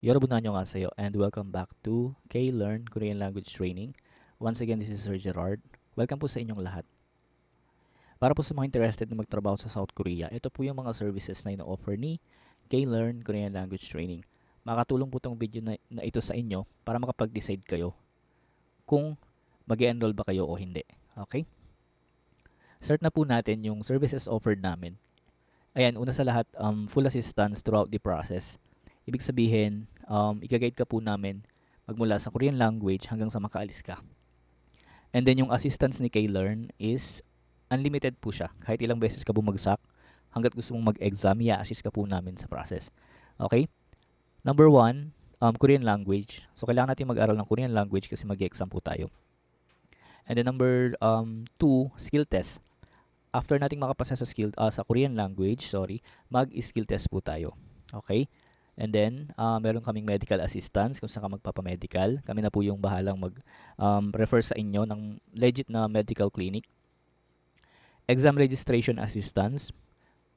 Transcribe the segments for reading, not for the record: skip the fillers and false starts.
여러분 안녕하세요 and welcome back to K-Learn Korean Language Training. Once again, this is Sir Gerard. Welcome po sa inyong lahat. Para po sa mga interested na magtrabaho sa South Korea, ito po yung mga services na ino-offer ni K-Learn Korean Language Training. Makatulong po itong video na ito sa inyo para makapag-decide kayo kung mag-enroll ba kayo o hindi. Okay? Start na po natin yung services offered namin. Ayan, una sa lahat, full assistance throughout the process. Ibig sabihin, i-guide ka po namin magmula sa Korean language hanggang sa makaalis ka. And then yung assistance ni K-Learn is unlimited po siya. Kahit ilang beses ka bumagsak, hanggat gusto mong mag-exam, i-assist ka po namin sa process. Okay? Number one, Korean language. So, kailangan natin mag-aral ng Korean language kasi mag-exam po tayo. And then number two, skill test. After nating makapasa sa Korean language, mag-skill test po tayo. Okay? And then, meron kaming medical assistance kung saan ka magpapamedical. Kami na po yung bahalang mag-refer sa inyo ng legit na medical clinic. Exam registration assistance.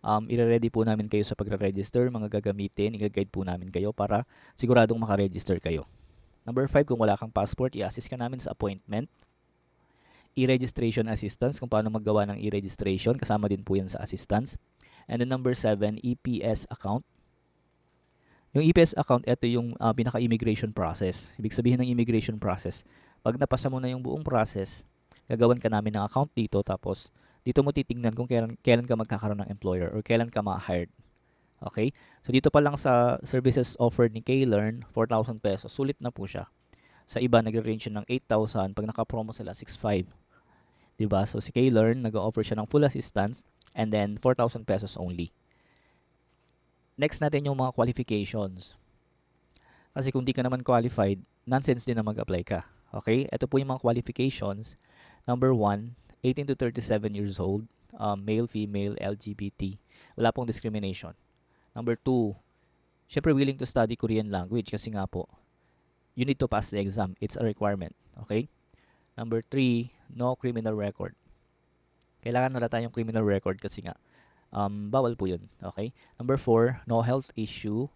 I-ready po namin kayo sa pagre-register, mga gagamitin, i-guide po namin kayo para siguradong makaregister kayo. Number 5, kung wala kang passport, i-assist ka namin sa appointment. E-registration assistance, kung paano maggawa ng e-registration, kasama din po yan sa assistance. And then number 7, EPS account. Yung EPS account, ito yung pinaka-immigration process. Ibig sabihin ng immigration process, pag napasa mo na yung buong process, gagawan ka namin ng account dito, tapos dito mo titingnan kung kailan ka magkakaroon ng employer or kailan ka ma-hired. Okay? So dito pa lang sa services offered ni K-Learn, 4,000 pesos, sulit na po siya. Sa iba, nagre-range ng 8,000, pag naka-promo sila, 6,500. Diba? So si K-Learn, nag-offer siya ng full assistance and then 4,000 pesos only. Next natin yung mga qualifications. Kasi kung di ka naman qualified, nonsense din na mag-apply ka. Okay? Ito po yung mga qualifications. Number 1, 18 to 37 years old, male, female, LGBT. Wala pong discrimination. Number 2, syempre willing to study Korean language kasi nga po, you need to pass the exam. It's a requirement. Okay? Number 3, no criminal record. Kailangan wala tayong criminal record kasi nga, bawal po yun. Okay? Number 4, no health issue.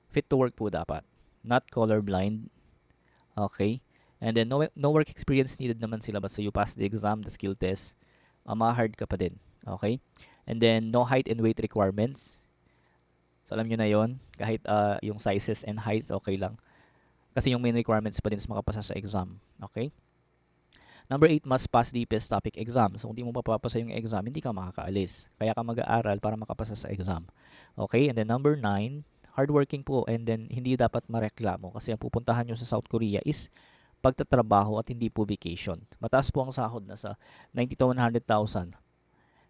Fit to work po dapat. Not colorblind. Okay? And then, no work experience needed naman sila basta you pass the exam, the skill test. Ma-hard ka pa din. Okay? And then, no height and weight requirements. So, alam nyo na yon. Kahit yung sizes and heights, okay lang. Kasi yung main requirements pa din sa makapasa sa exam. Okay? Number 8, must pass the PES topic exam. So, kung di mo papapasa yung exam, hindi ka makakaalis. Kaya ka mag-aaral para makapasa sa exam. Okay? And then number 9, hardworking po and then hindi dapat mareklamo kasi ang pupuntahan nyo sa South Korea is pagtatrabaho at hindi po vacation. Mataas po ang sahod na sa 90 to 100,000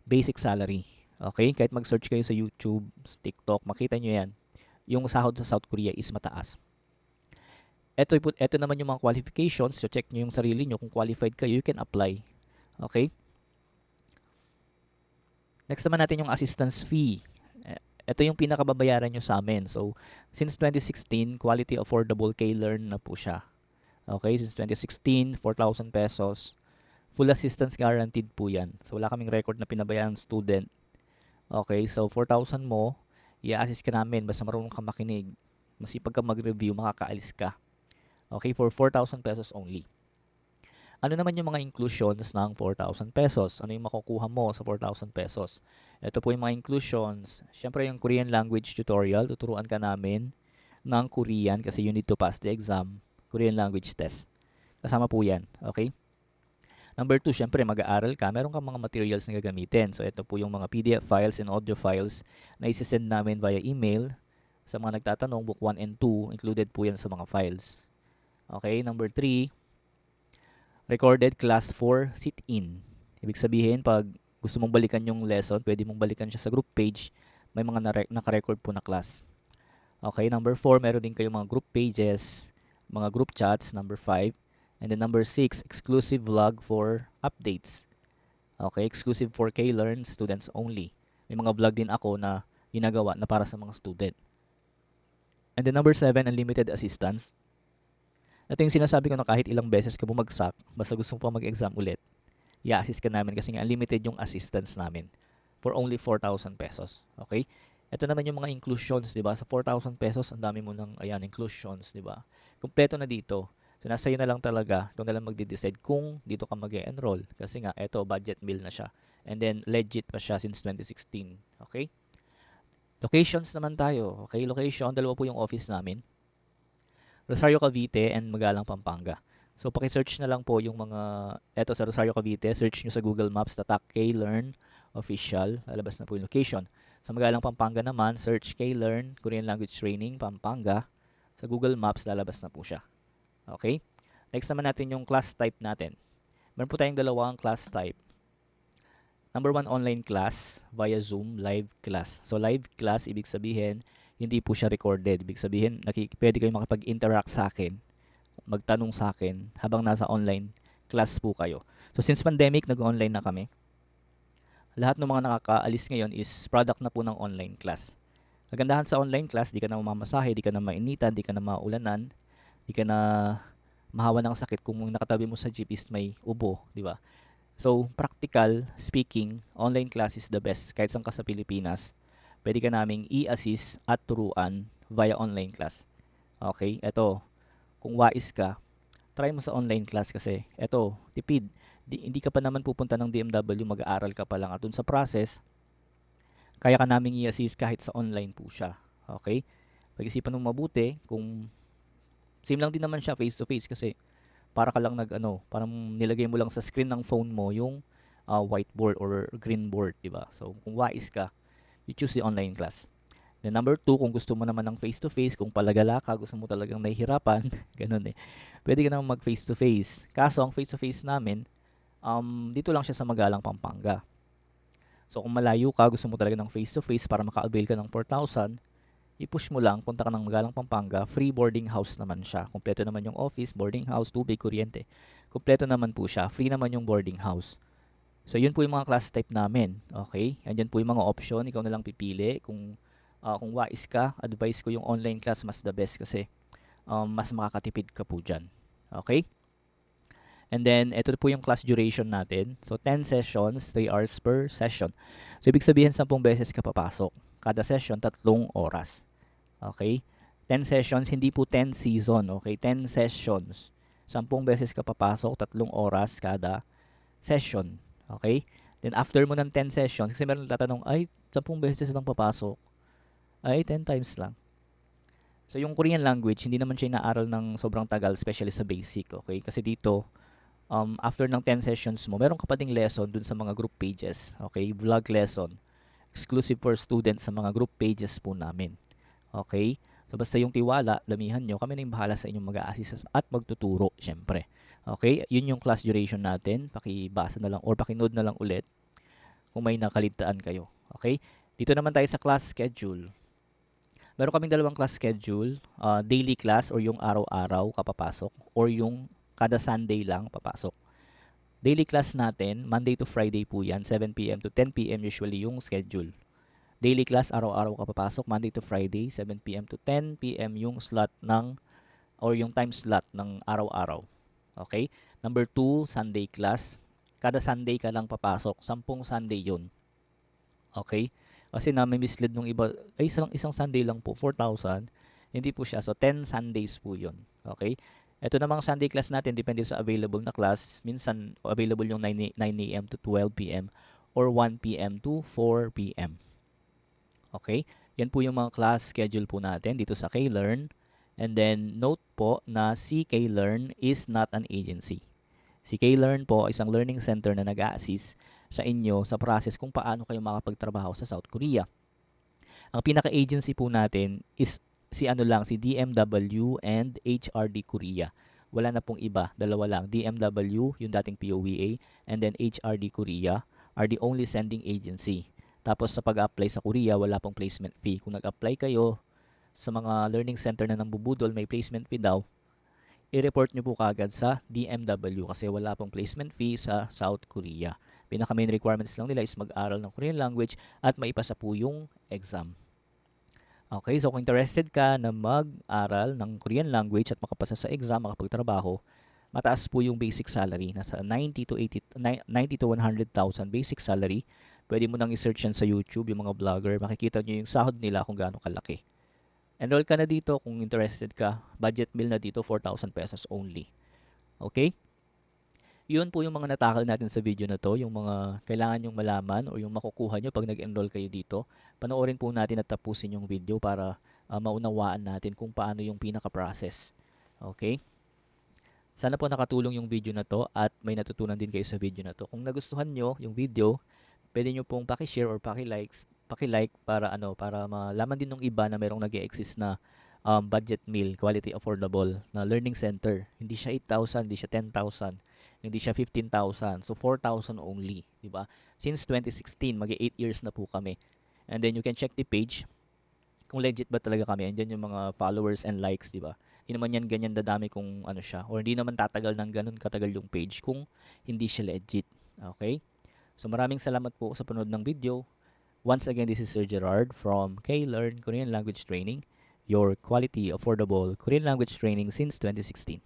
basic salary. Okay? Kahit mag-search kayo sa YouTube, TikTok, makita nyo yan. Yung sahod sa South Korea is mataas. Ito naman yung mga qualifications. So, check nyo yung sarili nyo. Kung qualified kayo, you can apply. Okay? Next naman natin yung assistance fee. Ito yung pinakababayaran nyo sa amin. So, since 2016, quality affordable K-Learn na po siya. Okay? Since 2016, 4,000 pesos. Full assistance guaranteed po yan. So, wala kaming record na pinabayaran ng student. Okay? So, 4,000 mo, i-assist ka namin. Basta marunong ka makinig. Masipag ka mag-review, makakaalis ka. Okay, for 4,000 pesos only. Ano naman yung mga inclusions ng 4,000 pesos? Ano yung makukuha mo sa 4,000 pesos? Ito po yung mga inclusions. Siyempre yung Korean language tutorial, tuturuan ka namin ng Korean kasi you need to pass the exam, Korean language test. Kasama po yan, okay? Number 2, siyempre mag-aaral ka, meron kang mga materials na gagamitin. So ito po yung mga PDF files and audio files na isi-send namin via email. Sa mga nagtatanong, book 1 and 2, included po yan sa mga files. Okay, number 3, recorded class 4 sit-in. Ibig sabihin, pag gusto mong balikan yung lesson, pwede mong balikan siya sa group page. May mga naka-record po na class. Okay, number 4, meron din kayong mga group pages, mga group chats, number 5. And then number 6, exclusive vlog for updates. Okay, exclusive for K-Learn students only. May mga vlog din ako na ginagawa na para sa mga student. And then number 7, unlimited assistance. Ito yung sinasabi ko na kahit ilang beses ka bumagsak, basta gusto mo pa mag-exam ulit, i-assist ka namin kasi nga unlimited yung assistance namin for only 4,000 pesos. Okay? Ito naman yung mga inclusions, 'di ba? Sa 4,000 pesos, ang dami mo ng ayan, inclusions, 'di ba? Kumpleto na dito. So nasa iyo na lang talaga, ikaw na lang magde-decide kung dito ka mag-enroll kasi nga ito budget meal na siya. And then legit pa siya since 2016. Okay? Locations naman tayo. Okay, location, dalawa po yung office namin. Rosario Cavite and Magalang Pampanga. So paki-search na lang po yung mga eto sa Rosario Cavite, search nyo sa Google Maps tatak K-Learn official, lalabas na po yung location. Sa Magalang Pampanga naman, search K-Learn Korean Language Training Pampanga. Sa Google Maps lalabas na po siya. Okay? Next naman natin yung class type natin. Meron po tayong dalawang class type. Number 1, online class via Zoom, live class. So live class, ibig sabihin, hindi po siya recorded. Ibig sabihin, pwede kayong makapag-interact sa akin, magtanong sa akin habang nasa online class po kayo. So since pandemic, nag-online na kami. Lahat ng mga nakakaalis ngayon is product na po ng online class. Kagandahan sa online class, di ka na mamamasahe, di ka na mainitan, di ka na maulanan, di ka na mahawa ng sakit kung nakatabi mo sa jeep is may ubo, di ba? So, practical speaking, online class is the best. Kahit saan ka sa Pilipinas, pwede ka naming i-assist at turuan via online class. Okay, eto, kung wais ka, try mo sa online class kasi eto, tipid. Hindi ka pa naman pupunta ng DMW, mag-aaral ka pa lang at dun sa process, kaya ka naming i-assist kahit sa online po siya. Okay? Pag-isipan mo mabuti kung same lang din naman siya face to face kasi para ka lang parang nilagay mo lang sa screen ng phone mo yung whiteboard or green board, di ba? So, kung wais ka, you choose the online class. Then number 2, kung gusto mo naman ng face to face, kung palagala ka, gusto mo talagang nahihirapan, ganun eh. Pwede ka naman mag face to face. Kaso ang face to face namin, dito lang siya sa Magalang, Pampanga. So kung malayo ka, gusto mo talaga ng face to face para maka-avail ka ng 4,000, i-push mo lang, punta ka ng Magalang, Pampanga, free boarding house naman siya. Kompleto naman yung office, boarding house, tubig, kuryente. Kompleto naman po siya, free naman yung boarding house. So yun po yung mga class type namin. Okay? Andyan po yung mga option, ikaw na lang pipili. Kung wais ka, advice ko yung online class mas the best kasi mas makakatipid ka po dyan. Okay? And then, ito po yung class duration natin. So, 10 sessions, 3 hours per session. So, ibig sabihin, 10 beses ka papasok. Kada session, 3 oras. Okay? 10 sessions, hindi po 10 season. Okay? 10 sessions. 10 beses ka papasok, 3 oras kada session. Okay? Then, after mo ng 10 sessions, kasi meron tatanong, ay, 10 beses lang papasok. Ay, 10 times lang. So, yung Korean language, hindi naman siya inaaral ng sobrang tagal, especially sa basic. Okay? Kasi dito, after ng 10 sessions mo, meron ka pa ding lesson dun sa mga group pages. Okay? Vlog lesson. Exclusive for students sa mga group pages po namin. Okay? So, basta yung tiwala, damihan nyo, kami na yung bahala sa inyong mag-a-assist at magtuturo, syempre. Okay? Yun yung class duration natin. Pakibasa na lang or pakinood na lang ulit kung may nakaligtaan kayo. Okay? Dito naman tayo sa class schedule. Meron kaming dalawang class schedule. Daily class or yung araw-araw kapapasok or yung kada Sunday lang papasok. Daily class natin, Monday to Friday po yan, 7 p.m. to 10 p.m. usually yung schedule. Daily class, araw-araw ka papasok, Monday to Friday, 7 p.m. to 10 p.m. yung slot ng, or yung time slot ng araw-araw. Okay? Number 2, Sunday class. Kada Sunday ka lang papasok, 10 Sunday yun. Okay? Kasi mislead nung iba, ay isang Sunday lang po, 4,000. Hindi po siya. So, 10 Sundays po yun. Okay? Ito namang Sunday class natin, depende sa available na class. Minsan, available yung 9 a.m. to 12 p.m. or 1 p.m. to 4 p.m. Okay? Yan po yung mga class schedule po natin dito sa K-Learn. And then, note po na si K-Learn is not an agency. Si K-Learn po ay isang learning center na nag-a-assist sa inyo sa process kung paano kayo makapagtrabaho sa South Korea. Ang pinaka-agency po natin is si DMW and HRD Korea. Wala na pong iba, dalawa lang. DMW, yung dating POVA, and then HRD Korea are the only sending agency. Tapos sa pag-apply sa Korea, wala pong placement fee. Kung nag-apply kayo sa mga learning center na nambubudol, may placement fee daw, i-report nyo po kagad sa DMW kasi wala pong placement fee sa South Korea. Pinaka main requirements lang nila is mag-aral ng Korean language at maipasa po yung exam. Okay, so kung interested ka na mag-aral ng Korean language at makapasa sa exam, makapagtrabaho, mataas po yung basic salary. Nasa 90 to 100,000 basic salary. Pwede mo nang i-search yan sa YouTube, yung mga vlogger. Makikita nyo yung sahod nila kung gaano kalaki. Enroll ka na dito kung interested ka. Budget meal na dito, 4,000 pesos only. Okay? Yun po yung mga natakal natin sa video na to, yung mga kailangan yung malaman o yung makukuha nyo pag nag-enroll kayo dito. Panoorin po natin at tapusin yung video para maunawaan natin kung paano yung pinaka-process. Okay? Sana po nakatulong yung video na to at may natutunan din kayo sa video na to. Kung nagustuhan nyo yung video, pwede nyo pong paki-share or paki-like para para malaman din ng iba na merong nag-e-exist na budget meal, quality affordable na learning center. Hindi siya 8,000, hindi siya 10,000, hindi siya 15,000. So 4,000 only, di ba? Since 2016, mag-8 years na po kami. And then you can check the page kung legit ba talaga kami. Andiyan yung mga followers and likes, di ba? Hindi naman yan ganyan dadami kung ano siya. Or hindi naman tatagal ng ganun katagal yung page kung hindi siya legit. Okay? So maraming salamat po sa panood ng video. Once again, this is Sir Gerard from K-Learn Korean Language Training, your quality, affordable Korean language training since 2016.